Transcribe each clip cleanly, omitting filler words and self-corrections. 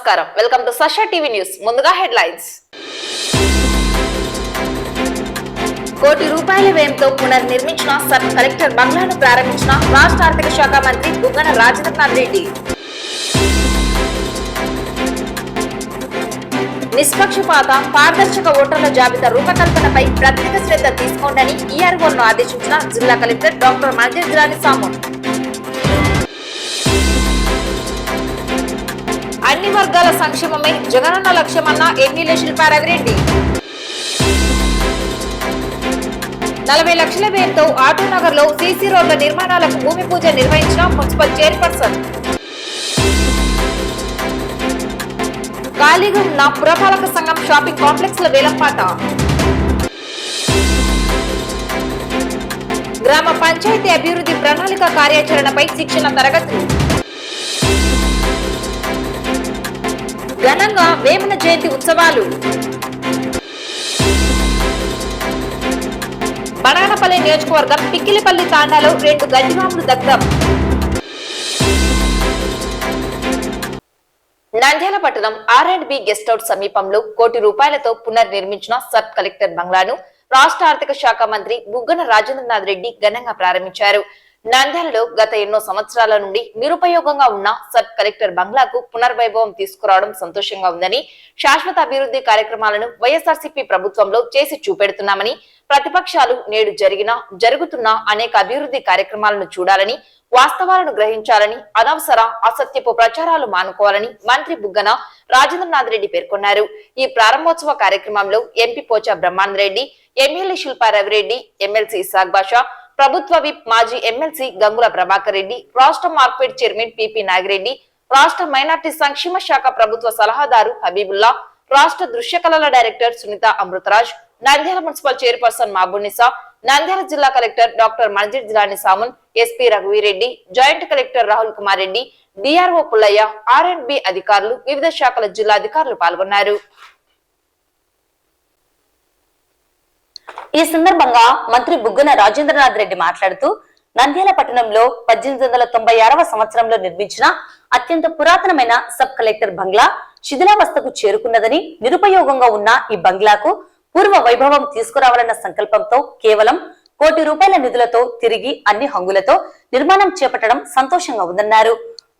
నమస్కారం, welcome to Sasha TV news. ముందుగా headlines. కోటి రూపాయల వ్యయంతో పునర్నిర్మించిన సబ్ కలెక్టర్ బంగ్లాను ప్రారంభించిన రాష్ట్ర ఆర్థిక శాఖ మంత్రి బుగ్గన రాజేంద్రనాథ్ రెడ్డి. నిష్పక్షపాత పారదర్శక ఓటర్ల జాబితా రూపకల్పనపై ప్రత్యేక శ్రద్ధ తీసుకోండి ఈఆర్ఓలను ఆదేశించిన జిల్లా కలెక్టర్ డాక్టర్ మంజిల్ జిలాని సామున్. అన్ని వర్గాల సంక్షేమమే జగనన్న లక్ష్యమన్న ఎమ్మెల్యే శిల్పా రవిరెడ్డి. 40 లక్షల వ్యయంతో ఆటోనగర్ లో సీసీ రోడ్ల నిర్మాణాలకు భూమి పూజ నిర్వహించిన మున్సిపల్ చైర్పర్సన్. ఖాళీగా ఉన్న పురపాలక సంఘం షాపింగ్ కాంప్లెక్స్ ల వేలంపాట. గ్రామ పంచాయతీ అభివృద్ధి ప్రణాళిక కార్యాచరణపై శిక్షణ తరగతులు. ఘనంగా వేమన జయంతి ఉత్సవాలు. బనానపల్లి నియోజకవర్గం పిక్కిలిపల్లి తాండాలో 2 గడ్డివాములు దగ్ధం. నంద్యాల పట్టణం R&B గెస్ట్ హౌస్ సమీపంలో కోటి రూపాయలతో పునర్నిర్మించిన సబ్ కలెక్టర్ బంగ్లాను రాష్ట్ర ఆర్థిక శాఖ మంత్రి బుగ్గన రాజేంద్రనాథ్ రెడ్డి ఘనంగా ప్రారంభించారు. నంద్యాలలో గత ఎన్నో సంవత్సరాల నుండి నిరుపయోగంగా ఉన్న సబ్ కలెక్టర్ బంగ్లాకు పునర్వైభవం తీసుకురావడం సంతోషంగా ఉందని, శాశ్వత అభివృద్ధి కార్యక్రమాలను వైఎస్ఆర్సీపీ ప్రభుత్వంలో చేసి చూపెడుతున్నామని, ప్రతిపక్షాలు నేడు జరుగుతున్న అనేక అభివృద్ధి కార్యక్రమాలను చూడాలని, వాస్తవాలను గ్రహించాలని, అనవసర అసత్యపు ప్రచారాలు మానుకోవాలని మంత్రి బుగ్గన రాజేంద్రనాథ్ రెడ్డి పేర్కొన్నారు. ఈ ప్రారంభోత్సవ కార్యక్రమంలో ఎంపీ పోచా బ్రహ్మాందరెడ్డి, ఎమ్మెల్యే శిల్పా రవిరెడ్డి, ఎమ్మెల్సీ ఇసాక్ బాషా, ప్రభుత్వ విప్ మాజీ ఎమ్మెల్సీ గంగుల ప్రభాకర్ రెడ్డి, రాష్ట్ర మార్కెట్ చైర్మన్ పిపి నాగిరెడ్డి, రాష్ట్ర మైనార్టీ సంక్షేమ శాఖ ప్రభుత్వ సలహాదారు హబీబుల్లా, రాష్ట్ర దృశ్య కళల director Sunitha Amrutharaj, Nandyal municipal chairperson Mahabunnisa, Nandyal జిల్లా collector doctor Manzil Jilani Samoon, SP Raghuveereddy, joint collector Rahul Kumar Reddy, DRO Pullaiah, R&B అధికారులు, వివిధ శాఖల జిల్లా అధికారులు పాల్గొన్నారు. ఈ సందర్భంగా మంత్రి బుగ్గన రాజేంద్రనాథ్ రెడ్డి మాట్లాడుతూ, నంద్యాల పట్టణంలో 1896వ సంవత్సరంలో నిర్మించిన అత్యంత పురాతనమైన సబ్ కలెక్టర్ బంగ్లా శిథిలావస్థకు చేరుకున్నదని, నిరుపయోగంగా ఉన్న ఈ బంగ్లాకు పూర్వ వైభవం తీసుకురావాలన్న సంకల్పంతో కేవలం కోటి రూపాయల నిధులతో తిరిగి అన్ని హంగులతో నిర్మాణం చేపట్టడం సంతోషంగా ఉందన్నారు.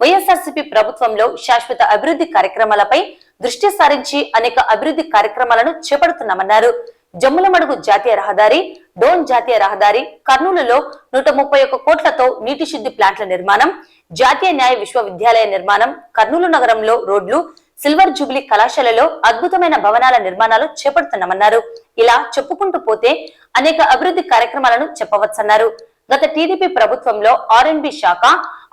వైఎస్ఆర్సీపీ ప్రభుత్వంలో శాశ్వత అభివృద్ధి కార్యక్రమాలపై దృష్టి సారించి అనేక అభివృద్ధి కార్యక్రమాలను చేపడుతున్నామన్నారు. జమ్ములమడుగు జాతీయ రహదారి, డోన్ జాతీయ రహదారి, కర్నూలులో 131 కోట్లతో నీటి శుద్ధి ప్లాంట్ల నిర్మాణం, జాతీయ న్యాయ విశ్వవిద్యాలయ నిర్మాణం, కర్నూలు నగరంలో రోడ్లు, సిల్వర్ జూబ్లీ కళాశాలలో అద్భుతమైన భవనాల నిర్మాణాలు చేపడుతున్నామన్నారు. ఇలా చెప్పుకుంటూ పోతే అనేక అభివృద్ధి కార్యక్రమాలను చెప్పవచ్చన్నారు. గత టీడీపీ ప్రభుత్వంలో R&B శాఖ,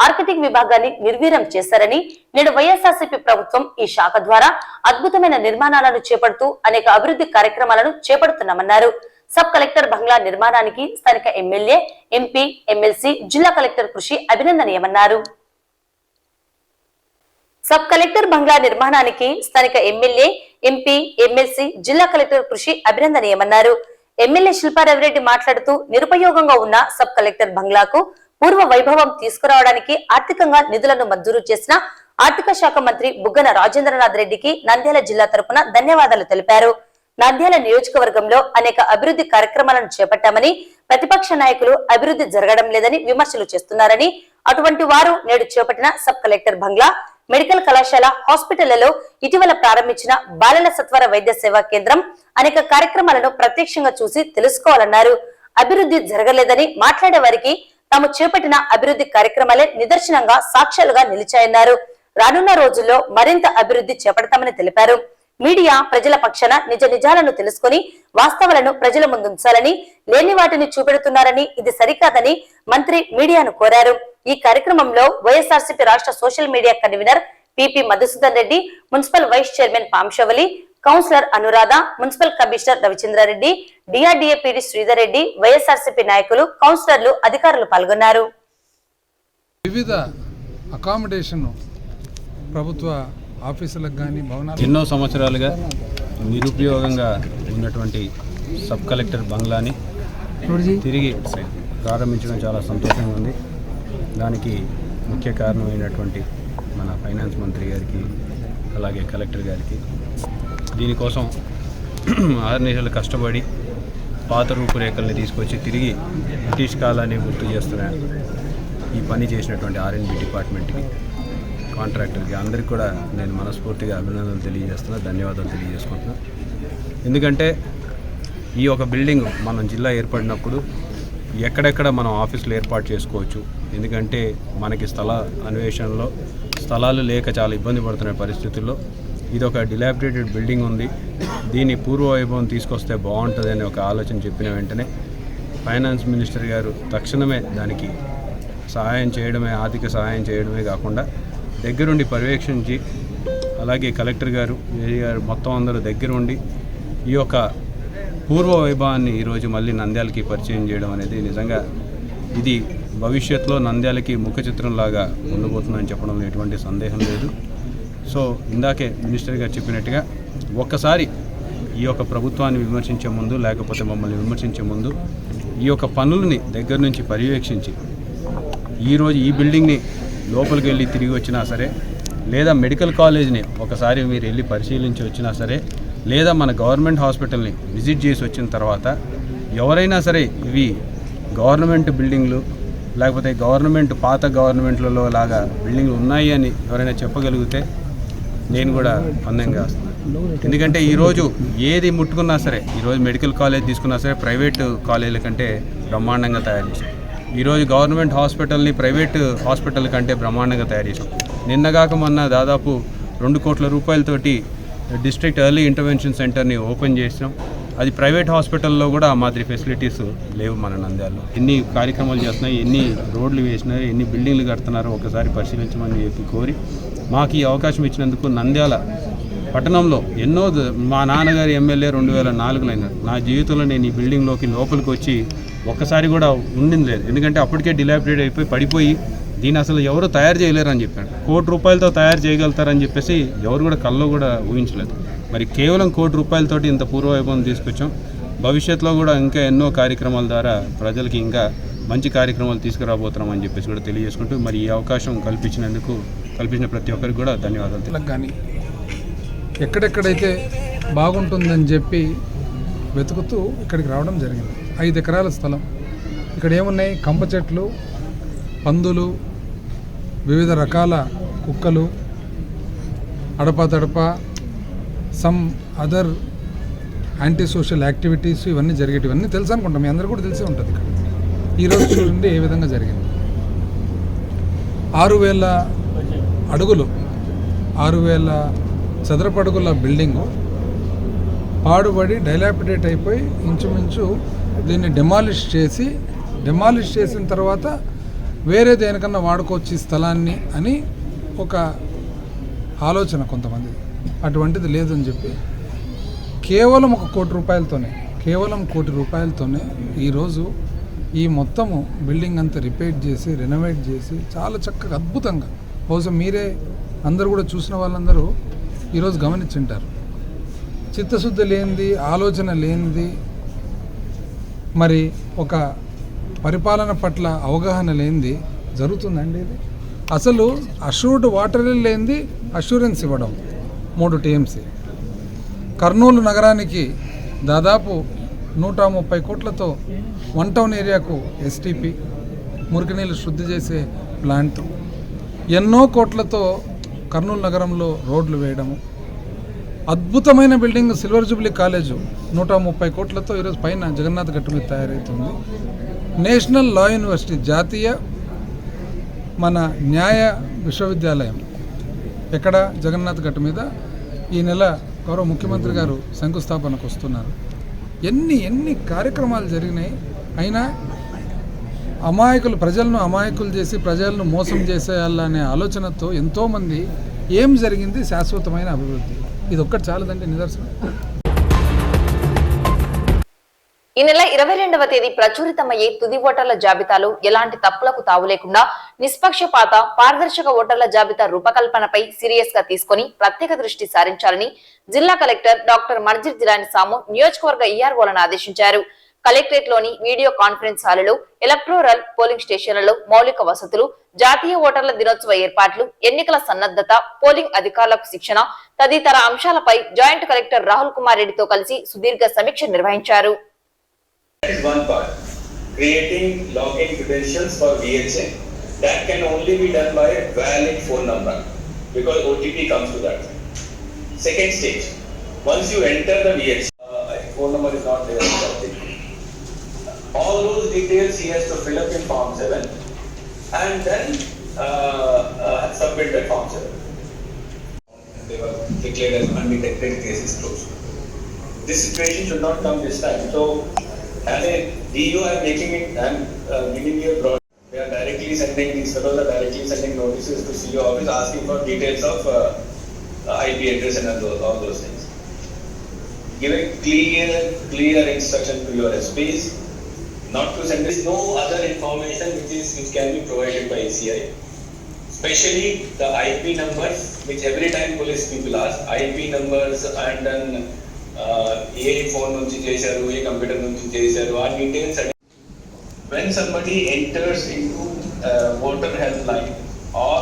ఆర్కిటెక్ట్ విభాగాన్ని నిర్వీర్యం చేశారని, నేడు వైఎస్ఆర్సీపీ ప్రభుత్వం ఈ శాఖ ద్వారా అద్భుతమైన నిర్మాణాలను చేపడుతూ అనేక అభివృద్ధి కార్యక్రమాలను చేపడుతున్నామన్నారు. సబ్ కలెక్టర్ బంగ్లా నిర్మాణానికి స్థానిక ఎమ్మెల్యే, ఎంపీ, ఎమ్మెల్సీ, జిల్లా కలెక్టర్ కృషి అభినందనీయమన్నారు. సబ్ కలెక్టర్ బంగ్లా నిర్మాణానికి స్థానిక ఎమ్మెల్యే, ఎంపీ, ఎమ్మెల్సీ, జిల్లా కలెక్టర్ కృషి అభినందనీయమన్నారు. ఎమ్మెల్యే శిల్పా రవిరెడ్డి మాట్లాడుతూ, నిరుపయోగంగా ఉన్న సబ్ కలెక్టర్ బంగ్లాకు పూర్వ వైభవం తీసుకురావడానికి ఆర్థికంగా నిధులను మంజూరు చేసిన ఆర్థిక శాఖ మంత్రి బుగ్గన రాజేంద్రనాథ్ రెడ్డికి నంద్యాల జిల్లా తరపున ధన్యవాదాలు తెలిపారు. నంద్యాల నియోజకవర్గంలో అనేక అభివృద్ధి కార్యక్రమాలను చేపట్టామని, ప్రతిపక్ష నాయకులు అభివృద్ధి జరగడం లేదని విమర్శలు చేస్తున్నారని, అటువంటి వారు నేడు చేపట్టిన సబ్ కలెక్టర్ బంగ్లా, మెడికల్ కళాశాల, హాస్పిటళ్లలో ఇటీవల ప్రారంభించిన బాలల సత్వర వైద్య సేవా కేంద్రం అనేక కార్యక్రమాలను ప్రత్యక్షంగా చూసి తెలుసుకోవాలన్నారు. అభివృద్ధి జరగలేదని మాట్లాడే వారికి తాము చేపట్టిన అభివృద్ధి కార్యక్రమాలే నిదర్శనంగా, సాక్ష్యాలుగా నిలిచాయన్నారు. రానున్న రోజుల్లో మరింత అభివృద్ధి చేపడతామని తెలిపారు. మీడియా ప్రజల పక్షాన నిజ నిజాలను తెలుసుకుని వాస్తవాలను ప్రజల ముందుంచాలని, లేని వాటిని చూపెడుతున్నారని, ఇది సరికాదని మంత్రి మీడియాను కోరారు. ఈ కార్యక్రమంలో వైఎస్ఆర్సీపీ రాష్ట్ర social media convenor PP Madhusudan Reddy, municipal vice chairman Pamshavali, councillor Anuradha, municipal commissioner Ravichandra Reddy, DRDA PD Sridhar Reddy, YSRCP నాయకులు, కౌన్సిలర్లు, అధికారులు పాల్గొన్నారు. వివిధ అకామిడేషన్ ప్రభుత్వ ఆఫీసులకు కానీ భవనాలు ఎన్నో సంవత్సరాలుగా నిరుపయోగంగా ఉన్నటువంటి సబ్ కలెక్టర్ బంగ్లాని తిరిగి ప్రారంభించడం చాలా సంతోషంగా ఉంది. దానికి ముఖ్య కారణమైనటువంటి మన ఫైనాన్స్ మంత్రి గారికి, అలాగే కలెక్టర్ గారికి దీనికోసం 6 నెలలు కష్టపడి పాత రూపురేఖల్ని తీసుకొచ్చి తిరిగి బ్రిటిష్ కాలాన్ని గుర్తు చేస్తున్న ఈ పని చేసినటువంటి R&B డిపార్ట్మెంట్కి, కాంట్రాక్టర్కి అందరికీ కూడా నేను మనస్ఫూర్తిగా అభినందనలు తెలియజేస్తున్నా, ధన్యవాదాలు తెలియజేసుకుంటున్నా. ఎందుకంటే ఈ ఒక బిల్డింగ్ మనం జిల్లా ఏర్పడినప్పుడు ఎక్కడెక్కడ మనం ఆఫీసులు ఏర్పాటు చేసుకోవచ్చు, ఎందుకంటే మనకి స్థల అన్వేషణలో స్థలాలు లేక చాలా ఇబ్బంది పడుతున్న పరిస్థితుల్లో ఇది ఒక డిలాబిడేటెడ్ బిల్డింగ్ ఉంది, దీని పూర్వవైభవం తీసుకొస్తే బాగుంటుంది అనే ఒక ఆలోచన చెప్పిన వెంటనే ఫైనాన్స్ మినిస్టర్ గారు తక్షణమే దానికి సహాయం చేయడమే, ఆర్థిక సహాయం చేయడమే కాకుండా దగ్గరుండి పర్యవేక్షించి, అలాగే కలెక్టర్ గారు, ఏడీ గారు మొత్తం అందరూ దగ్గరుండి ఈ యొక్క పూర్వ వైభవాన్ని ఈరోజు మళ్ళీ నంద్యాలకి పరిచయం చేయడం అనేది నిజంగా ఇది భవిష్యత్తులో నంద్యాలకి ముఖ చిత్రంలాగా ఉండబోతుందని చెప్పడంలో ఎటువంటి సందేహం లేదు. సో ఇందాకే మినిస్టర్ గారు చెప్పినట్టుగా ఒక్కసారి ఈ యొక్క ప్రభుత్వాన్ని విమర్శించే ముందు, లేకపోతే మమ్మల్ని విమర్శించే ముందు ఈ యొక్క పనులని దగ్గర నుంచి పర్యవేక్షించి ఈరోజు ఈ బిల్డింగ్ని లోపలికి వెళ్ళి తిరిగి వచ్చినా సరే, లేదా మెడికల్ కాలేజ్ని ఒకసారి మీరు వెళ్ళి పరిశీలించి వచ్చినా సరే, లేదా మన గవర్నమెంట్ హాస్పిటల్ని విజిట్ చేసి వచ్చిన తర్వాత ఎవరైనా సరే ఇవి గవర్నమెంట్ బిల్డింగ్లు లేకపోతే గవర్నమెంట్ పాత గవర్నమెంట్లలో లాగా బిల్డింగ్లు ఉన్నాయి అని ఎవరైనా చెప్పగలిగితే నేను కూడా అందంగా వస్తున్నాను. ఎందుకంటే ఈరోజు ఏది ముట్టుకున్నా సరే, ఈరోజు మెడికల్ కాలేజ్ తీసుకున్నా సరే ప్రైవేటు కాలేజీల కంటే బ్రహ్మాండంగా తయారు చేశాం. ఈరోజు గవర్నమెంట్ హాస్పిటల్ని ప్రైవేటు హాస్పిటల్ కంటే బ్రహ్మాండంగా తయారు చేశాం. నిన్నగాక మొన్న దాదాపు 2 కోట్ల రూపాయలతోటి డిస్ట్రిక్ట్ ఎర్లీ ఇంటర్వెన్షన్ సెంటర్ని ఓపెన్ చేసినాం. అది ప్రైవేట్ హాస్పిటల్లో కూడా ఆ మాదిరి ఫెసిలిటీస్ లేవు మన నంద్యాలలో. ఎన్ని కార్యక్రమాలు చేస్తున్నాయి, ఎన్ని రోడ్లు వేసినారు, ఎన్ని బిల్డింగ్లు కడుతున్నారో ఒకసారి పరిశీలించమని చెప్పి కోరి మాకు ఈ అవకాశం ఇచ్చినందుకు నంద్యాల పట్టణంలో ఎన్నో మా నాన్నగారి ఎమ్మెల్యే 2004లో అయినారు. నా జీవితంలో నేను ఈ బిల్డింగ్లోకి లోపలికి వచ్చి ఒక్కసారి కూడా ఉండింది లేదు. ఎందుకంటే అప్పటికే డిలాబిడేట్ అయిపోయి పడిపోయి దీన్ని అసలు ఎవరు తయారు చేయలేరు అని చెప్పాడు. 1 కోటి రూపాయలతో తయారు చేయగలుగుతారని చెప్పేసి ఎవరు కూడా కల్లో కూడా ఊహించలేదు. మరి కేవలం 1 కోటి రూపాయలతోటి ఇంత పూర్వవైభవం తీసుకొచ్చాం. భవిష్యత్తులో కూడా ఇంకా ఎన్నో కార్యక్రమాల ద్వారా ప్రజలకి ఇంకా మంచి కార్యక్రమాలు తీసుకురాబోతున్నాం అని చెప్పేసి కూడా తెలియజేసుకుంటూ మరి ఈ అవకాశం కల్పించిన ప్రతి ఒక్కరికి కూడా ధన్యవాదాలు. కానీ ఎక్కడెక్కడైతే బాగుంటుందని చెప్పి వెతుకుతూ ఇక్కడికి రావడం జరిగింది. 5 ఎకరాల స్థలం. ఇక్కడ ఏమున్నాయి? కంప చెట్లు, పందులు, వివిధ రకాల కుక్కలు, అడపా some other anti social activities ఇవన్నీ జరిగేటివన్నీ తెలుసు అనుకుంటాం. మీ అందరూ కూడా తెలిసే ఉంటుంది. ఇక్కడ ఈరోజు చూడండి ఏ విధంగా జరిగింది. 6000 అడుగులు, 6000 చదరపు అడుగుల బిల్డింగు పాడుబడి డైలాపిడేట్ అయిపోయి ఇంచుమించు దీన్ని డెమాలిష్ చేసిన తర్వాత వేరే దేనికన్నా వాడుకోవచ్చు ఈ స్థలాన్ని అని ఒక ఆలోచన కొంతమంది. అటువంటిది లేదని చెప్పి కేవలం 1 కోటి రూపాయలతోనే ఈరోజు ఈ మొత్తము బిల్డింగ్ అంతా రిపేర్ చేసి రెనోవేట్ చేసి చాలా చక్కగా అద్భుతంగా, బహుశా మీరే అందరూ కూడా చూసిన వాళ్ళందరూ ఈరోజు గమనించుంటారు. చిత్తశుద్ధి లేనిది, ఆలోచన లేనిది, మరి ఒక పరిపాలన పట్ల అవగాహన లేనిది జరుగుతుందండి. ఇది అసలు అష్యూర్డ్ వాటర్ లేనిది అష్యూరెన్స్ ఇవ్వడం 3 TMC. కర్నూలు నగరానికి దాదాపు 130 కోట్లతో 1 టౌన్ ఏరియాకు STP మురికి నీళ్ళు శుద్ధి చేసే ప్లాంట్, ఎన్నో కోట్లతో కర్నూలు నగరంలో రోడ్లు వేయడము, అద్భుతమైన బిల్డింగ్ సిల్వర్ జూబ్లీ కాలేజు 130 కోట్లతో ఈరోజు పైన జగన్నాథ్ గట్టు మీద తయారవుతుంది. నేషనల్ లా యూనివర్సిటీ, జాతీయ మన న్యాయ విశ్వవిద్యాలయం ఎక్కడ? జగన్నాథ్ గట్టు మీద ఈ నెల గౌరవ ముఖ్యమంత్రి గారు శంకుస్థాపనకు వస్తున్నారు. ఎన్ని కార్యక్రమాలు జరిగినాయి. అయినా ప్రజలను అమాయకులు చేసి ప్రజలను మోసం చేసేయాలనే ఆలోచనతో ఎంతోమంది ఏం జరిగింది? శాశ్వతమైన అభివృద్ధి. ఇది ఒక్కటి చాలదండి నిదర్శనం. ఈ నెల 22వ తేదీ ప్రచురితమయ్యే తుది ఓటర్ల జాబితాలో ఎలాంటి తప్పులకు తావు లేకుండా నిష్పక్షపాత పారదర్శక ఓటర్ల జాబితా రూపకల్పనపై సీరియస్ గా తీసుకుని ప్రత్యేక దృష్టి సారించాలని జిల్లా కలెక్టర్ డాక్టర్ మర్జిర్ జిలాని సాము నియోజకవర్గ EROలను ఆదేశించారు. కలెక్టరేట్ లోని వీడియో కాన్ఫరెన్స్ హాలులో ఎలక్టోరల్ పోలింగ్ స్టేషన్లలో మౌలిక వసతులు, జాతీయ ఓటర్ల దినోత్సవ ఏర్పాట్లు, ఎన్నికల సన్నద్ధత, పోలింగ్ అధికారులకు శిక్షణ తదితర అంశాలపై జాయింట్ కలెక్టర్ రాహుల్ కుమార్ రెడ్డితో కలిసి సుదీర్ఘ సమీక్ష నిర్వహించారు. One part, creating login credentials for VHA that can only be done by a valid phone number because OTP comes to that. Second stage, once you enter the VHA, phone number is not there. All those details he has to fill up in Form 7 and then submit the Form 7. They were declared as undetected cases closed. This situation should not come this time. So, as a DU, I am making it, I am giving you a broad. They are directly sending, these fellows are directly sending notices to CEO office asking for details of IP address and all those things. Giving clear instruction to your SPs not to send this. No other information which can be provided by ACI. Especially the IP numbers, which every time police people ask, IP numbers and then A phone నుంచి చేశారు, ఏ computer నుంచి చేశారు, ఆ details. When somebody enters into voter helpline or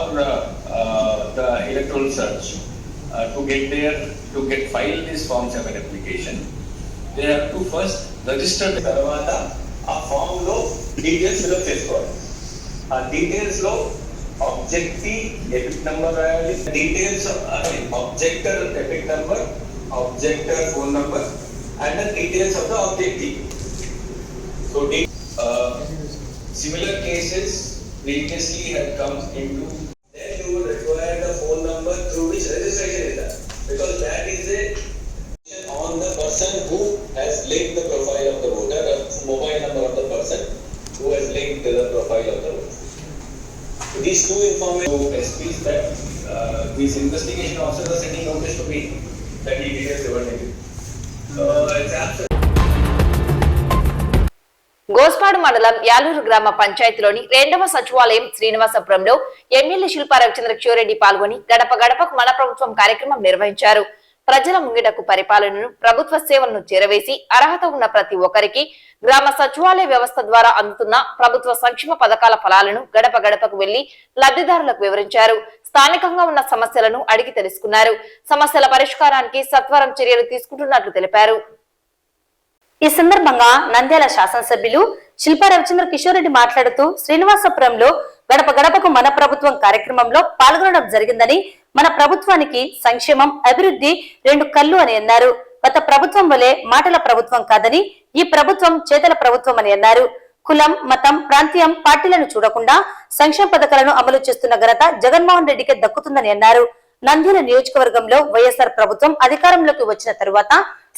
the electoral search to get file this Form 7 application, they have to first register. తర్వాత ఆ form లో details fill up చేసుకోవాలి. ఆ డీటెయిల్స్ లో ఆబ్జెక్టివ్ ఎపిక్ నంబర్ రాయాలి, details objector EPIC number, objector phone number and the details of the objective. So similar cases previously had come into, then you would require the phone number through which registration is done, because that is a on the person who has linked the profile of the voter, the mobile number of the person who has linked the profile of the voter. So these two information to SPs that these investigation officers are sending notice to me that he details ever negative. It's absolutely. Gospadu మండలం యాలూరు గ్రామ పంచాయతీలోని 2వ సచివాలయం శ్రీనివాసపురంలో MLA Shilpa Ravichandra Kishore Reddy పాల్గొని గడప గడపకు మన ప్రభుత్వం కార్యక్రమం నిర్వహించారు. ప్రజల ముంగిటకు పరిపాలనను, ప్రభుత్వ సేవలను చేరవేసి అర్హత ఉన్న ప్రతి ఒక్కరికి గ్రామ సచివాలయ వ్యవస్థ ద్వారా అందుతున్న ప్రభుత్వ సంక్షేమ పథకాల ఫలాలను గడప గడపకు వెళ్లి లబ్ధిదారులకు వివరించారు. స్థానికంగా ఉన్న సమస్యలను అడిగి తెలుసుకున్నారు. సమస్యల పరిష్కారానికి సత్వరం చర్యలు తీసుకుంటున్నట్లు తెలిపారు. ఈ సందర్భంగా నంద్యాల శాసనసభ్యులు శిల్పా రవిచంద్ర కిషోరెడ్డి మాట్లాడుతూ శ్రీనివాసపురంలో గడప గడపకు మన ప్రభుత్వం కార్యక్రమంలో పాల్గొనడం జరిగిందని, మన ప్రభుత్వానికి సంక్షేమం, అభివృద్ధి 2 కళ్ళు అని అన్నారు. గత ప్రభుత్వం వలె మాటల ప్రభుత్వం కాదని ఈ ప్రభుత్వం చేతల ప్రభుత్వం అని అన్నారు. కులం, మతం, ప్రాంతీయం, పార్టీలను చూడకుండా సంక్షేమ పథకాలను అమలు చేస్తున్న ఘనత జగన్మోహన్ రెడ్డికే దక్కుతుందని అన్నారు. నంద్యాల నియోజకవర్గంలో వైఎస్ఆర్ ప్రభుత్వం అధికారంలోకి వచ్చిన తరువాత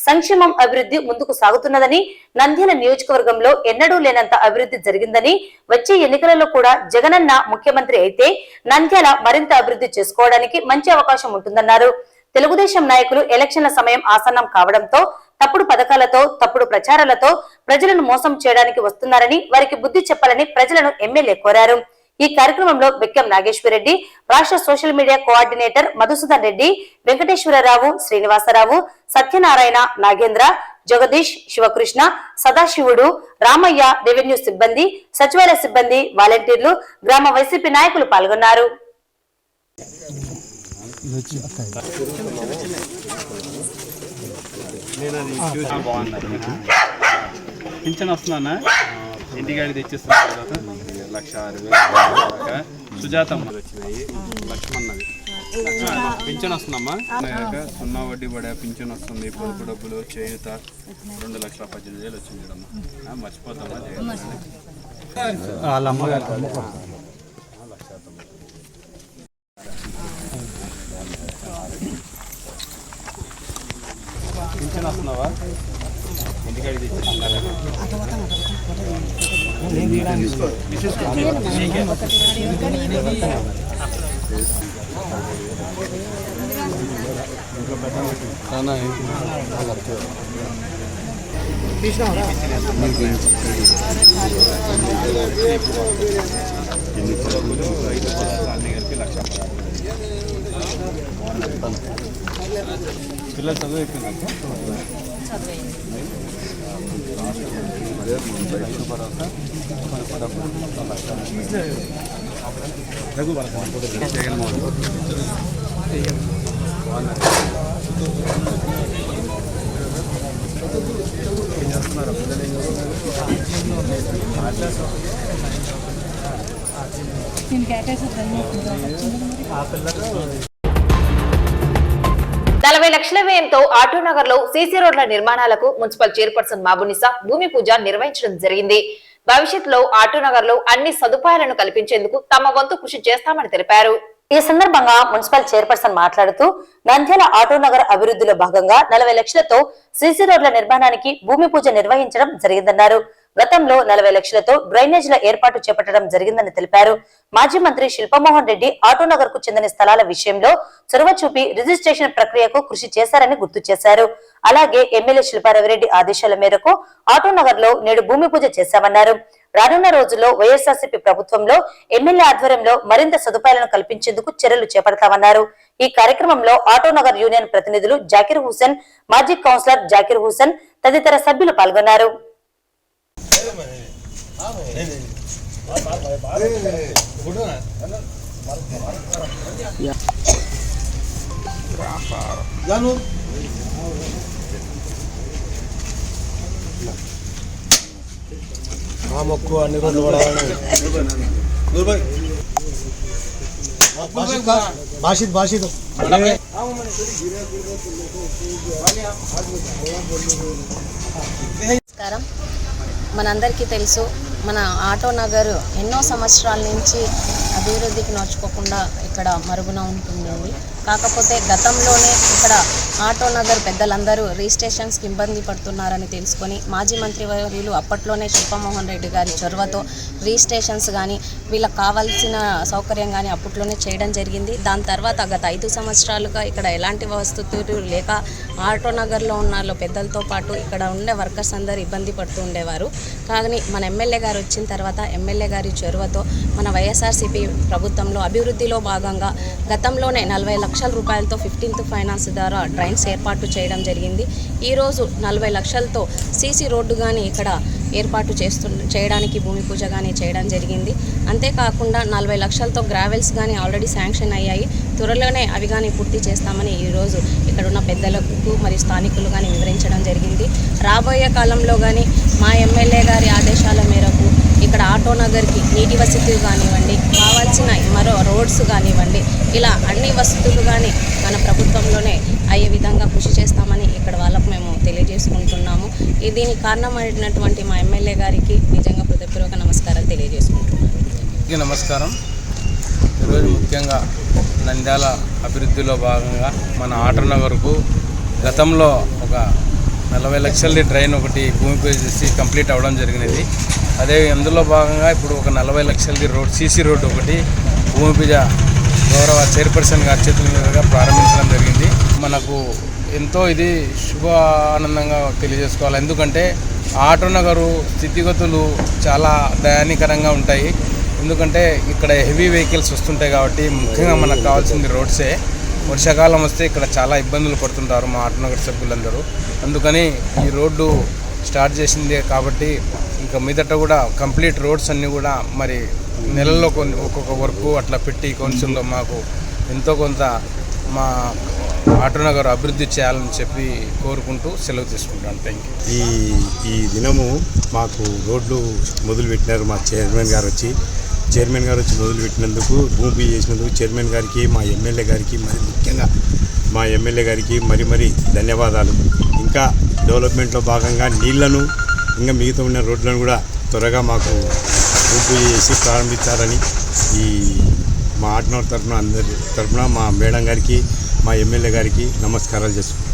సంక్షేమం, అభివృద్ధి ముందుకు సాగుతున్నదని, నంద్యాల నియోజకవర్గంలో ఎన్నడూ లేనంత అభివృద్ధి జరిగిందని, వచ్చే ఎన్నికలలో కూడా జగనన్న ముఖ్యమంత్రి అయితే నంద్యాల మరింత అభివృద్ధి చేసుకోవడానికి మంచి అవకాశం ఉంటుందన్నారు. తెలుగుదేశం నాయకులు ఎలక్షన్ల సమయం ఆసన్నం కావడంతో తప్పుడు పథకాలతో, తప్పుడు ప్రచారాలతో ప్రజలను మోసం చేయడానికి వస్తున్నారని, వారికి బుద్ధి చెప్పాలని ప్రజలను ఎమ్మెల్యే కోరారు. ఈ కార్యక్రమంలో బెక్కం నాగేశ్వరరెడ్డి, రాష్ట్ర social media coordinator Madhusudan Reddy, Venkateswararao, Srinivasarao, Satyanarayana, Nagendra, Jagadish, Sivakrishna, Sadasivudu, Ramaiah, revenue సిబ్బంది, సచివాలయ సిబ్బంది, వాలంటీర్లు, గ్రామ వైసీపీ నాయకులు పాల్గొన్నారు. పింఛన్ వస్తుందన్నా, ఇంటికాడికి తెచ్చిస్తున్నారు తర్వాత 1,60,000 సుజాతమ్మ వచ్చినాయి, లక్ష్మణ్ణది పింఛన్ వస్తుందమ్మా. 0 వడ్డీ పడే పింఛన్ వస్తుంది, పొదుపు డబ్బులు, చేయుత 2,18,000 వచ్చింది కదమ్మా. మర్చిపోతామా వాళ్ళ అమ్మగారు పింఛన్ వస్తున్నావా, ఇంటికాడికి తెచ్చిస్తున్నారు. పిల్లలు చదువు అయిపోయిందంటే 40 లక్షల వ్యయంతో ఆటోనగర్ లో సీసీ రోడ్ల నిర్మాణాలకు మున్సిపల్ చైర్పర్సన్ మాబునిసా భూమి పూజ నిర్వహించడం జరిగింది. భవిష్యత్తులో ఆటోనగర్ లో అన్ని సదుపాయాలను కల్పించేందుకు తమ వంతు కృషి చేస్తామని తెలిపారు. ఈ సందర్భంగా మున్సిపల్ చైర్పర్సన్ మాట్లాడుతూ నంద్యాల ఆటోనగర్ అభివృద్ధిలో భాగంగా 40 లక్షలతో సీసీ రోడ్ల నిర్మాణానికి భూమి పూజ నిర్వహించడం జరిగిందన్నారు. గతంలో 40 లక్షలతో డ్రైనేజీల ఏర్పాటు చేపట్టడం జరిగిందని తెలిపారు. మాజీ మంత్రి శిల్పమోహన్ రెడ్డి ఆటోనగర్ కు చెందిన స్థలాల విషయంలో చొరవ చూపి రిజిస్ట్రేషన్ ప్రక్రియకు కృషి చేశారని గుర్తు చేశారు. అలాగే ఎమ్మెల్యే శిల్పారవిరెడ్డి ఆదేశాల మేరకు ఆటోనగర్ లో నేడు భూమి పూజ చేశామన్నారు. రానున్న రోజుల్లో వైఎస్ఆర్సీపీ ప్రభుత్వంలో ఎమ్మెల్యే ఆధ్వర్యంలో మరింత సదుపాయాలను కల్పించేందుకు చర్యలు చేపడతామన్నారు. ఈ కార్యక్రమంలో ఆటోనగర్ యూనియన్ ప్రతినిధులు జాకిర్ హుసేన్, మాజీ కౌన్సిలర్ జాకిర్ హుసేన్ తదితర సభ్యులు పాల్గొన్నారు. మొక్కు అన్ని రోజులు బాషిద్ నమస్కారం. మనందరికీ తెలుసు, మన ఆటోనగర్ ఎన్నో సంవత్సరాల నుంచి అభివృద్ధికి నోచుకోకుండా ఇక్కడ మరుగున ఉంటుండేది. కాకపోతే గతంలోనే ఇక్కడ ఆటోనగర్ పెద్దలందరూ రిజిస్ట్రేషన్స్కి ఇబ్బంది పడుతున్నారని తెలుసుకొని మాజీ మంత్రివర్యులు అప్పట్లోనే శిల్పమోహన్ రెడ్డి గారి చొరవతో రిజిస్ట్రేషన్స్ కానీ వీళ్ళకి కావాల్సిన సౌకర్యం కానీ అప్పట్లోనే చేయడం జరిగింది. దాని తర్వాత గత 5 సంవత్సరాలుగా ఇక్కడ ఎలాంటి వసతులు లేక ఆటోనగర్లో ఉన్న పెద్దలతో పాటు ఇక్కడ ఉండే వర్కర్స్ అందరూ ఇబ్బంది పడుతూ ఉండేవారు. కానీ మన ఎమ్మెల్యే గారు వచ్చిన తర్వాత ఎమ్మెల్యే గారి చొరవతో మన వైఎస్ఆర్సీపీ ప్రభుత్వంలో అభివృద్ధిలో భాగంగా గతంలోనే 40 లక్షల రూపాయలతో 15th ఫైనాన్స్ ద్వారా డ్రైన్స్ ఏర్పాటు చేయడం జరిగింది. ఈరోజు 40 లక్షలతో సీసీ రోడ్డు కానీ ఇక్కడ ఏర్పాటు చేయడానికి భూమి పూజ కానీ చేయడం జరిగింది. అంతేకాకుండా 40 లక్షలతో గ్రావెల్స్ కానీ ఆల్రెడీ శాంక్షన్ అయ్యాయి. త్వరలోనే అవి కానీ పూర్తి చేస్తామని ఈరోజు ఇక్కడ ఉన్న పెద్దలకు మరియు స్థానికులు కానీ వివరించడం జరిగింది. రాబోయే కాలంలో కానీ మా ఎమ్మెల్యే గారి ఆదేశాల మేరకు ఇక్కడ ఆటోనగర్కి నీటి వసతి కానివ్వండి, కావాల్సిన మరో రోడ్స్ కానివ్వండి, ఇలా అన్ని వసతులు కానీ మన ప్రభుత్వంలోనే అయ్యే విధంగా కృషి చేస్తామని ఇక్కడ వాళ్ళకు మేము తెలియజేసుకుంటున్నాము. దీనికి కారణమైనటువంటి మా ఎమ్మెల్యే గారికి నిజంగా హృదయపూర్వక నమస్కారాలు తెలియజేసుకుంటున్నాను. నమస్కారం. ఈరోజు ముఖ్యంగా నంద్యాల అభివృద్ధిలో భాగంగా మన ఆటోనగర్కు గతంలో ఒక 40 లక్షల డ్రైన్ ఒకటి భూమి పూజ చేసి కంప్లీట్ అవ్వడం జరిగినది. అదే అందులో భాగంగా ఇప్పుడు ఒక 40 లక్షలది రోడ్ సీసీ రోడ్డు ఒకటి భూమి పూజ గౌరవ చైర్పర్సన్ గారి చేతుల మీదుగా ప్రారంభించడం జరిగింది. మనకు ఎంతో ఇది శుభ ఆనందంగా తెలియజేసుకోవాలి. ఎందుకంటే ఆటోనగరు స్థితిగతులు చాలా దయానీకరంగా ఉంటాయి. ఎందుకంటే ఇక్కడ హెవీ వెహికల్స్ వస్తుంటాయి కాబట్టి ముఖ్యంగా మనకు కావాల్సింది రోడ్సే. వర్షాకాలం వస్తే ఇక్కడ చాలా ఇబ్బందులు పడుతుంటారు మా ఆటోనగర్ సభ్యులందరూ. అందుకని ఈ రోడ్డు స్టార్ట్ చేసిందే కాబట్టి ఇంకా మీదట కూడా కంప్లీట్ రోడ్స్ అన్నీ కూడా మరి నెలల్లో ఒక్కొక్క వర్క్ అట్లా పెట్టి కౌన్సిల్లో మాకు ఎంతో కొంత మా ఆటోనగర్ అభివృద్ధి చేయాలని చెప్పి కోరుకుంటూ సెలవు తీసుకుంటాను. Thank you. ఈ దినము మాకు రోడ్లు మొదలుపెట్టినారు మా చైర్మన్ గారు వచ్చి మొదలుపెట్టినందుకు భూమి పూజ చేసినందుకు చైర్మన్ గారికి, మా ఎమ్మెల్యే గారికి, మరి ముఖ్యంగా మా ఎమ్మెల్యే గారికి మరి ధన్యవాదాలు. ఇంకా డెవలప్మెంట్లో భాగంగా నీళ్లను ఇంకా మిగతా ఉన్న రోడ్లను కూడా త్వరగా మాకు భూమి పూజ చేసి ప్రారంభించాలని ఈ మా ఆటోనగర్ తరఫున అందరి తరఫున మా మేడం గారికి, మా ఎమ్మెల్యే గారికి నమస్కారాలు చేసుకుంటాం.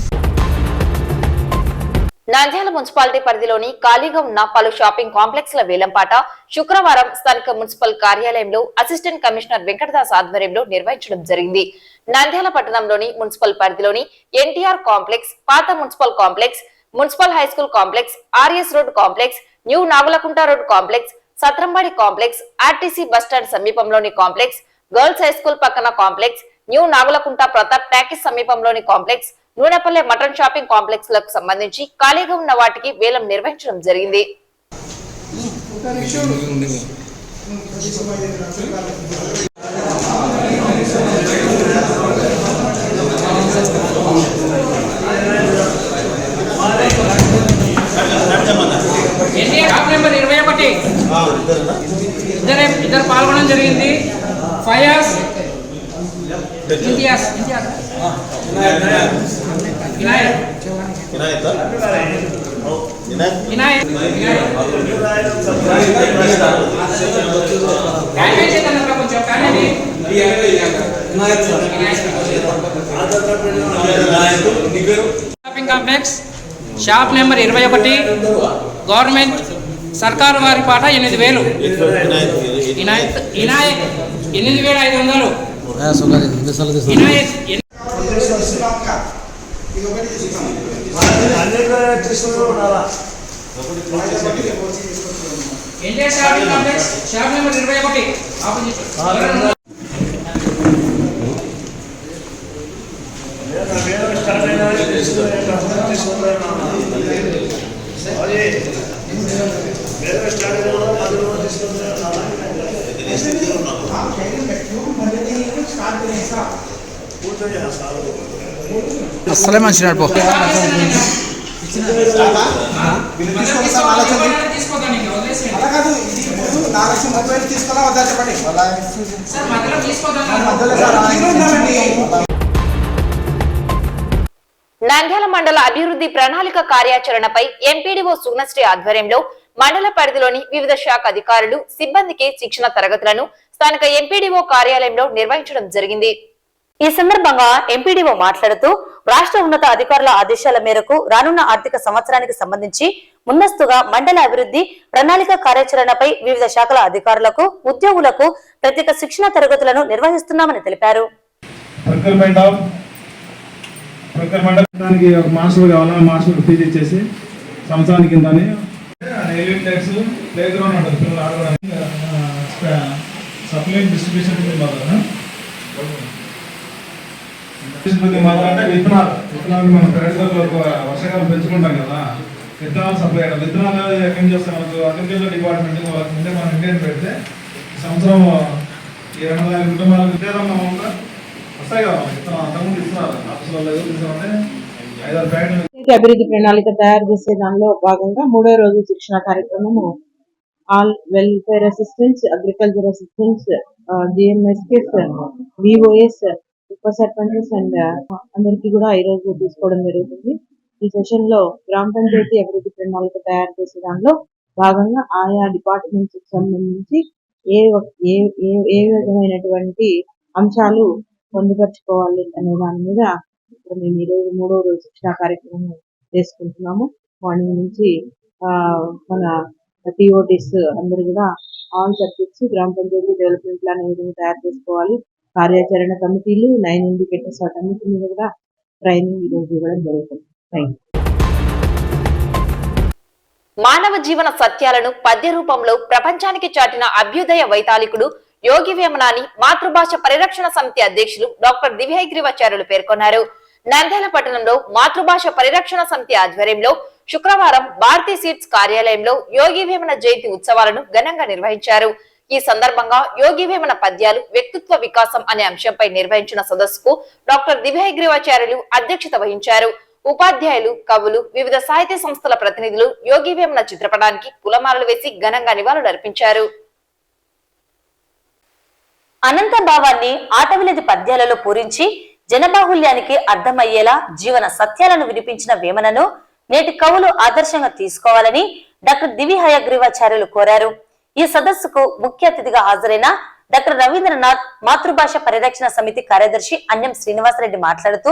నంద్యాల మున్సిపాలిటీ పరిధిలోని ఖాళీగా ఉన్న పలు షాపింగ్ కాంప్లెక్స్ల వేలంపాట శుక్రవారం స్థానిక మున్సిపల్ కార్యాలయంలో అసిస్టెంట్ కమిషనర్ వెంకటదాస్ ఆధ్వర్యంలో నిర్వహించడం జరిగింది. నంద్యాల పట్టణంలోని మున్సిపల్ పరిధిలోని ఎన్టీఆర్ కాంప్లెక్స్, పాత municipal complex, municipal high school complex, RS road complex, new Nagulakunta road complex, Satrambadi complex, RTC bus stand సమీపంలోని కాంప్లెక్స్, గర్ల్స్ హైస్కూల్ పక్కన complex, new Nagulakunta Pratap talkies సమీపంలోని complex, Nunepalle mutton shopping complex లకు సంబంధించి ఖాళీగా ఉన్న వాటికి వేలం నిర్వహించడం జరిగింది. నెంబర్ 21 ఇద్దరు పాల్గొనడం జరిగింది. Fayaz Imtiaz shopping complex shop number 21 government సర్కారు వారి పాట 8,000 Inayat 8,500 NTR shopping complex shop number 21 opposite అసలే మంచి నడిపో నంద్యాల మండల అభివృద్ధి ప్రణాళిక కార్యాచరణపై ఎంపీడీఓ సుగ్నశ్రీ ఆధ్వర్యంలో మండల పరిధిలోని వివిధ శాఖ అధికారులు సిబ్బందికి శిక్షణ తరగతులను స్థానిక ఎంపీడీఓ కార్యాలయంలో నిర్వహించడం జరిగింది. ఈ సందర్భంగా ఎంపీడీఓ మాట్లాడుతూ రాష్ట్ర ఉన్నత అధికారుల ఆదేశాల మేరకు రానున్న ఆర్థిక సంవత్సరానికి సంబంధించి ముందస్తుగా మండల అభివృద్ధి ప్రణాళిక కార్యాచరణపై వివిధ శాఖల అధికారులకు ఉద్యోగులకు ప్రత్యేక శిక్షణ తరగతులను నిర్వహిస్తున్నామని తెలిపారు. మాస్టర్ కావాలా మాస్టర్ ఫీజు ఇచ్చేసి సంవత్సరానికి కిందని ప్లే గ్రౌండ్ ఉంటుంది పిల్లలు ఆడుకోవడానికి సప్లిమెంట్ డిస్ట్రిబ్యూషన్ మాత్రం అంటే విత్తనాలు మనం రైతులకు వర్షాకాలం పెంచుకుంటాం కదా, విత్తనాలు సప్లై చేయడం. విత్తనాలు ఎక్కడి నుంచి వస్తాం మనకు అగ్రికల్చర్ డిపార్ట్మెంట్ వాళ్ళకి ముందే మనం ఇండియన్ పెడితే సంవత్సరం ఈ 2,4 కుటుంబాలకు ఉద్యోగంగా ఉందా వస్తాయి కదా విత్తనాలు అంతకుముందు ఇస్తున్నారు ఆఫీస్ వాళ్ళు ఎవరు తీసుకుంటే 5-6 ప్యాకెట్లు. అభివృద్ధి ప్రణాళిక తయారు చేసే దానిలో భాగంగా 3వ రోజు శిక్షణ కార్యక్రమము all welfare assistants, agriculture assistants, GMSKs, VOs, ఉప సర్పంచెస్ అండ్ అందరికీ కూడా ఈ రోజు తీసుకోవడం జరుగుతుంది. ఈ సెషన్ లో గ్రామ పంచాయతీ అభివృద్ధి ప్రణాళిక తయారు చేసే దానిలో భాగంగా ఆయా డిపార్ట్మెంట్స్ కి సంబంధించి ఏ విధమైనటువంటి అంశాలు పొందుపరుచుకోవాలి అనే దాని మీద ఇప్పుడు మేము ఈ రోజు 3వ రోజు శిక్షణ కార్యక్రమం చేసుకుంటున్నాము. మార్నింగ్ నుంచి మన టీఓటీస్ అందరు కూడా ఆల్ సబ్జెక్ట్స్ గ్రామ పంచాయతీ డెవలప్మెంట్ ప్లాన్ ఏ విధంగా తయారు చేసుకోవాలి, కార్యాచరణ కమిటీలు 9 ఇండికేటర్స్ వాటన్నిటి మీద కూడా ట్రైనింగ్ ఈ రోజు ఇవ్వడం జరుగుతుంది. Thank you. మానవ జీవన సత్యాలను పద్య రూపంలో ప్రపంచానికి చాటిన అభ్యుదయ వైతాళికుడు యోగి వేమనాని మాతృభాష పరిరక్షణ సమితి అధ్యక్షులు డాక్టర్ దివ్యహైగ్రీవాచార్యులు పేర్కొన్నారు. నంద్యాల పట్టణంలో మాతృభాష పరిరక్షణ సమితి ఆధ్వర్యంలో శుక్రవారం భారతీ సీడ్స్ కార్యాలయంలో యోగి వేమన జయంతి ఉత్సవాలను ఘనంగా నిర్వహించారు. ఈ సందర్భంగా యోగి వేమన పద్యాలు వ్యక్తిత్వ వికాసం అనే అంశంపై నిర్వహించిన సదస్సుకు డాక్టర్ దివ్యహైగ్రీవాచార్యులు అధ్యక్షత వహించారు. ఉపాధ్యాయులు, కవులు, వివిధ సాహిత్య సంస్థల ప్రతినిధులు యోగి వేమన చిత్రపటానికి పూలమాలలు వేసి ఘనంగా నివాళులర్పించారు. అనంత భావాన్ని ఆటవిలది పద్యాలలో పూరించి జనబాహుల్యానికి అర్థమయ్యేలా జీవన సత్యాలను వినిపించిన వేమనను నేటి కవులు ఆదర్శంగా తీసుకోవాలని డాక్టర్ దివ్యహైగ్రీవాచార్యులు కోరారు. ఈ సదస్సుకు ముఖ్య అతిథిగా హాజరైన డాక్టర్ రవీంద్రనాథ్ మాతృభాష పరిరక్షణ సమితి కార్యదర్శి అన్యం శ్రీనివాసరెడ్డి మాట్లాడుతూ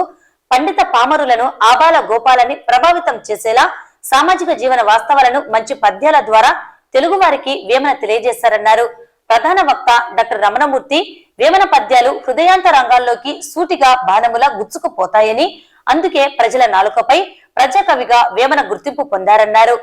పండిత పామరులను ఆబాల గోపాలని ప్రభావితం చేసేలా సామాజిక జీవన వాస్తవాలను మంచి పద్యాల ద్వారా తెలుగు వారికి వేమన తెలియజేశారన్నారు. ప్రధాన వక్త డాక్టర్ రమణమూర్తి వేమన పద్యాలు హృదయాంత రంగాల్లోకి సూటిగా బాణములా గుచ్చుకుపోతాయని, అందుకే ప్రజల నాలుకపై ప్రజాకవిగా వేమన గుర్తింపు పొందారన్నారు.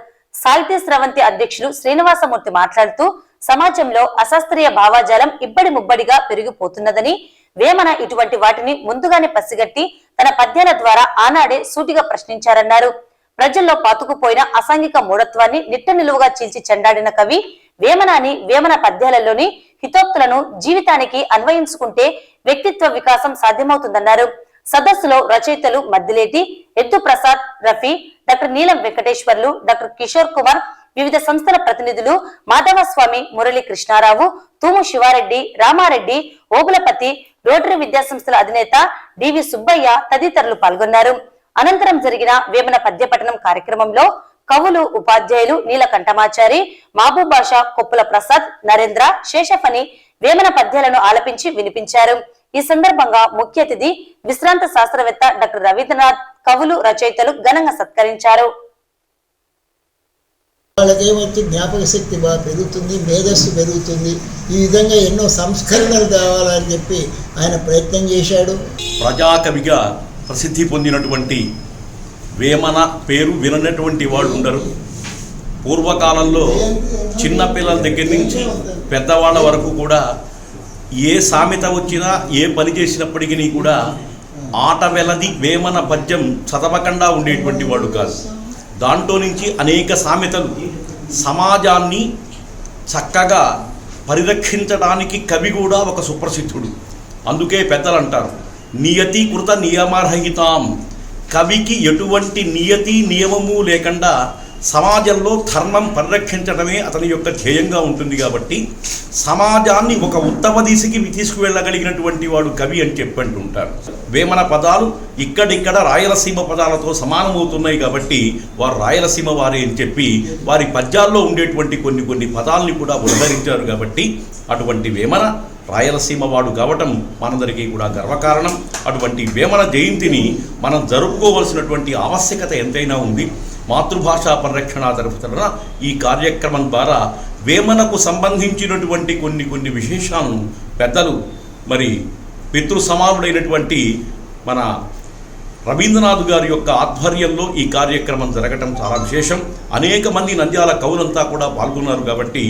సాహిత్య స్రవంతి అధ్యక్షులు శ్రీనివాసమూర్తి మాట్లాడుతూ సమాజంలో అశాస్త్రీయ భావాజాలం ఇబ్బడి ముబ్బడిగా పెరిగిపోతున్నదని, వేమన ఇటువంటి వాటిని ముందుగానే పసిగట్టి తన పద్యాల ద్వారా ఆనాడే సూటిగా ప్రశ్నించారన్నారు. ప్రజల్లో పాతుకుపోయిన అసాంఘిక మూఢత్వాన్ని నిట్ట నిలువుగా చీల్చి చెండాడిన కవి వేమనాని వేమన పద్యాలలోని హితోక్తులను జీవితానికి అన్వయించుకుంటే వ్యక్తిత్వ వికాసం సాధ్యమవుతుందన్నారు. సదస్సులో రచయితలు మద్దిలేటి ఎద్దు ప్రసాద్, రఫీ, డాక్టర్ నీలం వెంకటేశ్వర్లు, డాక్టర్ కిషోర్ కుమార్, వివిధ సంస్థల ప్రతినిధులు మాధవస్వామి, మురళీ కృష్ణారావు, తూము శివారెడ్డి, రామారెడ్డి, ఓగులపతి, రోటరీ విద్యాసంస్థల అధినేత డివి సుబ్బయ్య తదితరులు పాల్గొన్నారు. అనంతరం జరిగిన వేమన పద్య పఠనం కార్యక్రమంలో కవులు, ఉపాధ్యాయులు నీలకంఠమాచారి, మహబూబ్ బాషా, కొప్పుల ప్రసాద్, నరేంద్ర, శేషఫని వేమన పద్యాలను ఆలపించి వినిపించారు. ఈ సందర్భంగా ముఖ్య అతిథి విశ్రాంత శాస్త్రవేత్త డాక్టర్ రవీంద్రనాథ్ కవులు, రచయితలు ఘనంగా సత్కరించారు. వాళ్ళకేమొచ్చి జ్ఞాపక శక్తి బాగా పెరుగుతుంది, మేధస్సు పెరుగుతుంది. ఈ విధంగా ఎన్నో సంస్కరణలు కావాలని చెప్పి ఆయన ప్రయత్నం చేశాడు. ప్రజాకవిగా ప్రసిద్ధి పొందినటువంటి వేమన పేరు విననటువంటి వాళ్ళు ఉండరు. పూర్వకాలంలో చిన్నపిల్లల దగ్గర నుంచి పెద్దవాళ్ళ వరకు కూడా ఏ సామెత వచ్చినా ఏ పని చేసినప్పటికీ కూడా ఆట వెలది వేమన పద్యం చదవకుండా ఉండేటువంటి వాడు కాదు. దాంట్లో నుంచి అనేక సామెతలు సమాజాన్ని చక్కగా పరిరక్షించడానికి కవి కూడా ఒక సుప్రసిద్ధుడు. అందుకే పెద్దలు అంటారు నియతీకృత నియమరహితాం. కవికి ఎటువంటి నియతి నియమము లేకుండా సమాజంలో ధర్మం పరిరక్షించడమే అతని యొక్క ధ్యేయంగా ఉంటుంది. కాబట్టి సమాజాన్ని ఒక ఉత్తమ దిశకి తీసుకువెళ్ళగలిగినటువంటి వాడు కవి అని చెప్పంటుంటారు. వేమన పదాలు ఇక్కడిక్కడ రాయలసీమ పదాలతో సమానమవుతున్నాయి కాబట్టి వారు రాయలసీమ వారే అని చెప్పి వారి పద్యాల్లో ఉండేటువంటి కొన్ని పదాలని కూడా ఉద్ధరించారు. కాబట్టి అటువంటి వేమన రాయలసీమ వాడు కావటం మనందరికీ కూడా గర్వకారణం. అటువంటి వేమన జయంతిని మనం జరుపుకోవాల్సినటువంటి ఆవశ్యకత ఎంతైనా ఉంది. మాతృభాషా పరిరక్షణ జరుపుతున్న ఈ కార్యక్రమం ద్వారా వేమనకు సంబంధించినటువంటి కొన్ని విశేషాలను పెద్దలు మరి పితృ సమానుడైనటువంటి మన రవీంద్రనాథ్ గారి యొక్క ఆధ్వర్యంలో ఈ కార్యక్రమం జరగటం చాలా విశేషం. అనేక మంది నంద్యాల కవులంతా కూడా పాల్గొన్నారు. కాబట్టి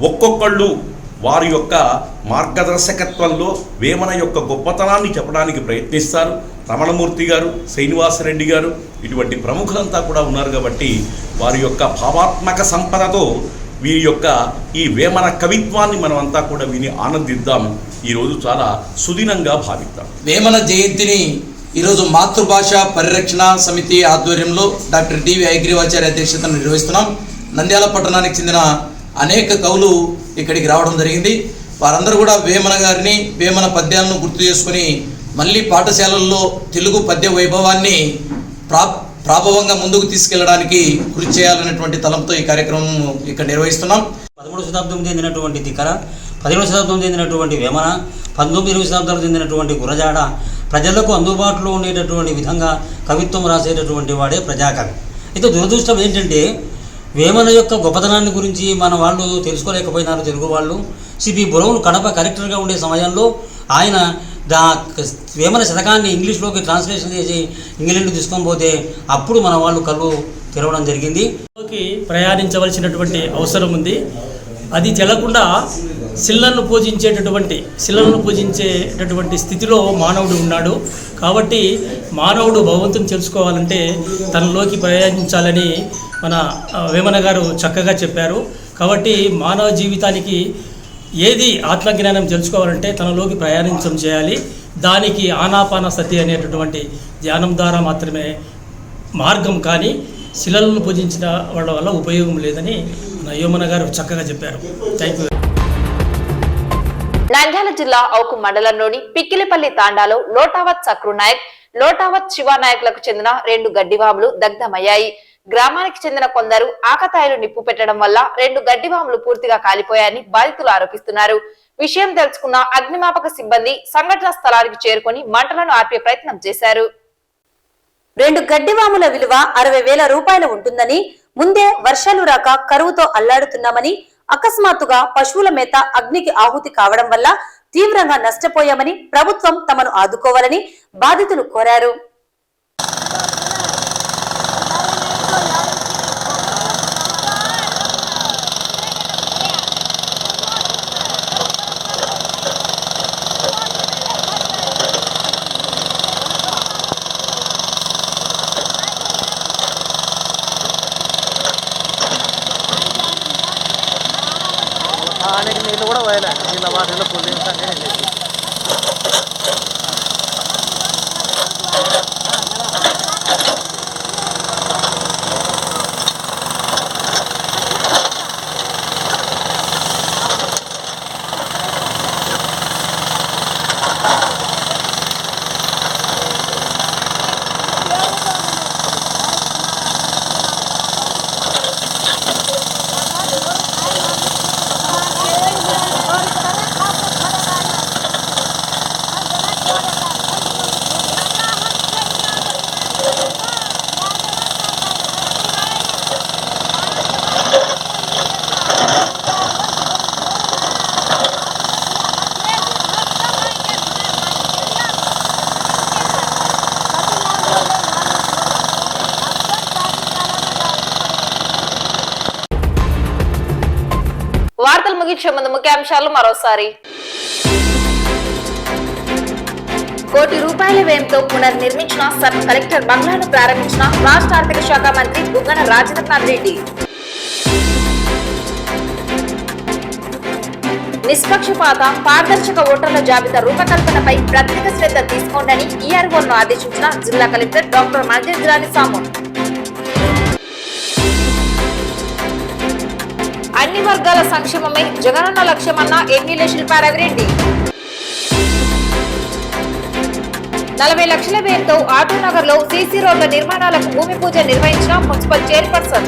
ఒక్కొక్కళ్ళు వారి యొక్క మార్గదర్శకత్వంలో వేమన యొక్క గొప్పతనాన్ని చెప్పడానికి ప్రయత్నిస్తారు. రమణమూర్తి గారు, శ్రీనివాసరెడ్డి గారు ఇటువంటి ప్రముఖులంతా కూడా ఉన్నారు. కాబట్టి వారి యొక్క భావాత్మక సంపదతో వీరి యొక్క ఈ వేమన కవిత్వాన్ని మనమంతా కూడా విని ఆనందిద్దాం. ఈరోజు చాలా సుదినంగా భావిద్దాం. వేమన జయంతిని ఈరోజు మాతృభాష పరిరక్షణ సమితి ఆధ్వర్యంలో డాక్టర్ డివి ఐగ్రీవాచార్య అధ్యక్షతను నిర్వహిస్తున్నాం. నంద్యాల పట్టణానికి చెందిన అనేక కవులు ఇక్కడికి రావడం జరిగింది. వారందరూ కూడా వేమన గారిని, వేమన పద్యాలను గుర్తు చేసుకుని మళ్ళీ పాఠశాలల్లో తెలుగు పద్య వైభవాన్ని ప్రాభవంగా ముందుకు తీసుకెళ్లడానికి కృషి చేయాలనేటువంటి తలంతో ఈ కార్యక్రమం ఇక్కడ నిర్వహిస్తున్నాం. 13వ శతాబ్దం చెందినటువంటి తిక్కర, 15వ శతాబ్దం చెందినటువంటి వేమన, 19వ శతాబ్దాలు చెందినటువంటి గురజాడ ప్రజలకు అందుబాటులో ఉండేటటువంటి విధంగా కవిత్వం రాసేటటువంటి వాడే ప్రజాకవి. అయితే దురదృష్టం ఏంటంటే వేమన యొక్క గొప్పతనాన్ని గురించి మన వాళ్ళు తెలుసుకోలేకపోయినారు. తెలుగు వాళ్ళు సిపి బ్రౌన్ కడప కలెక్టర్గా ఉండే సమయంలో ఆయన వేమన శతకాన్ని ఇంగ్లీష్లోకి ట్రాన్స్లేషన్ చేసి ఇంగ్లాండ్ తీసుకొని పోతే అప్పుడు మన వాళ్ళు కళ్ళు తెరవడం జరిగింది. ప్రయాణించవలసినటువంటి అవసరం ఉంది. అది చెల్లకుండా శిలను పూజించేటటువంటి స్థితిలో మానవుడు ఉన్నాడు. కాబట్టి మానవుడు భగవంతుని తెలుసుకోవాలంటే తనలోకి ప్రయాణించాలని మన వేమన గారు చక్కగా చెప్పారు. కాబట్టి మానవ జీవితానికి ఏది ఆత్మజ్ఞానం తెలుసుకోవాలంటే తనలోకి ప్రయాణించడం చేయాలి. దానికి ఆనాపాన సతి అనేటటువంటి ధ్యానం ద్వారా మాత్రమే మార్గం, కానీ శిలలను పూజించిన వాళ్ళ వల్ల ఉపయోగం లేదని వేమన గారు చక్కగా చెప్పారు. Thank you. నంద్యాల జిల్లా ఔకు మండలంలోని పిక్కిలిపల్లి తాండాలో లోటావత్ సక్రు నాయక్, లోటావత్ శివానాయకులకు చెందిన 2 గడ్డివాములు దగ్ధమయ్యాయి. గ్రామానికి చెందిన కొందరు ఆకతాయిలు నిప్పు పెట్టడం వల్ల 2 గడ్డివాములు పూర్తిగా కాలిపోయాయని బాధితులు ఆరోపిస్తున్నారు. విషయం తెలుసుకున్న అగ్నిమాపక సిబ్బంది సంఘటన స్థలానికి చేరుకొని మంటలను ఆర్పే ప్రయత్నం చేశారు. 2 గడ్డివాముల విలువ 60,000 రూపాయలు ఉంటుందని, ముందే వర్షాలు రాక కరువుతో అల్లాడుతున్నామని, అకస్మాత్తుగా పశువుల మేత అగ్నికి ఆహుతి కావడం వల్ల తీవ్రంగా నష్టపోయామని ప్రభుత్వం తమను ఆదుకోవాలని బాధితులు కోరారు. నీళ్ళు కూడా పోయలే నీళ్ళ వాటిలో కూలింగ్ వార్తలు ముగించే ముందు ముఖ్యాంశాలు మరోసారి. కోటి రూపాయల వ్యయంతో పునర్నిర్మించిన సబ్ కలెక్టర్ బంగ్లాను ప్రారంభించిన రాష్ట్ర ఆర్థిక శాఖ మంత్రి బుగ్గన రాజేంద్రనాథ్ రెడ్డి. నిష్పక్షపాత పారదర్శక ఓటర్ల జాబితా రూపకల్పనపై ప్రత్యేక శ్రద్ధ తీసుకోండి ఈఆర్ఓలను ఆదేశించిన జిల్లా కలెక్టర్ డాక్టర్ మంజేంద్రాని సాము. అన్ని వర్గాల సంక్షేమమే జగనన్న లక్ష్యమన్న ఎమ్మెల్యే శిల్పా రవిరెడ్డి. 40 లక్షల వ్యయంతో ఆటోనగర్ లో సీసీ రోడ్ల నిర్మాణాలకు భూమి పూజ నిర్వహించిన మున్సిపల్ చైర్పర్సన్.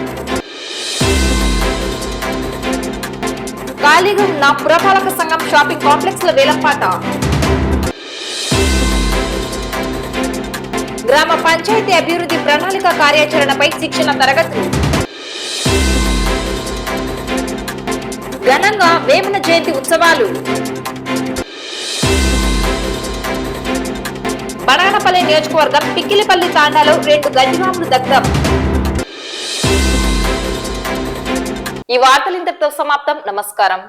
ఖాళీగా ఉన్న పురపాలక సంఘం షాపింగ్ కాంప్లెక్స్ లో వేలంపాట. గ్రామ పంచాయతీ అభివృద్ధి ప్రణాళిక కార్యాచరణపై శిక్షణ తరగతులు. ఘనంగా వేమన జయంతి ఉత్సవాలు. బనానపల్లి నియోజకవర్గం పిక్కిలిపల్లి తాండాలో 2 గడ్డివాములు దగ్ధం. ఈ వార్తలు ఇంతటితో సమాప్తం. నమస్కారం.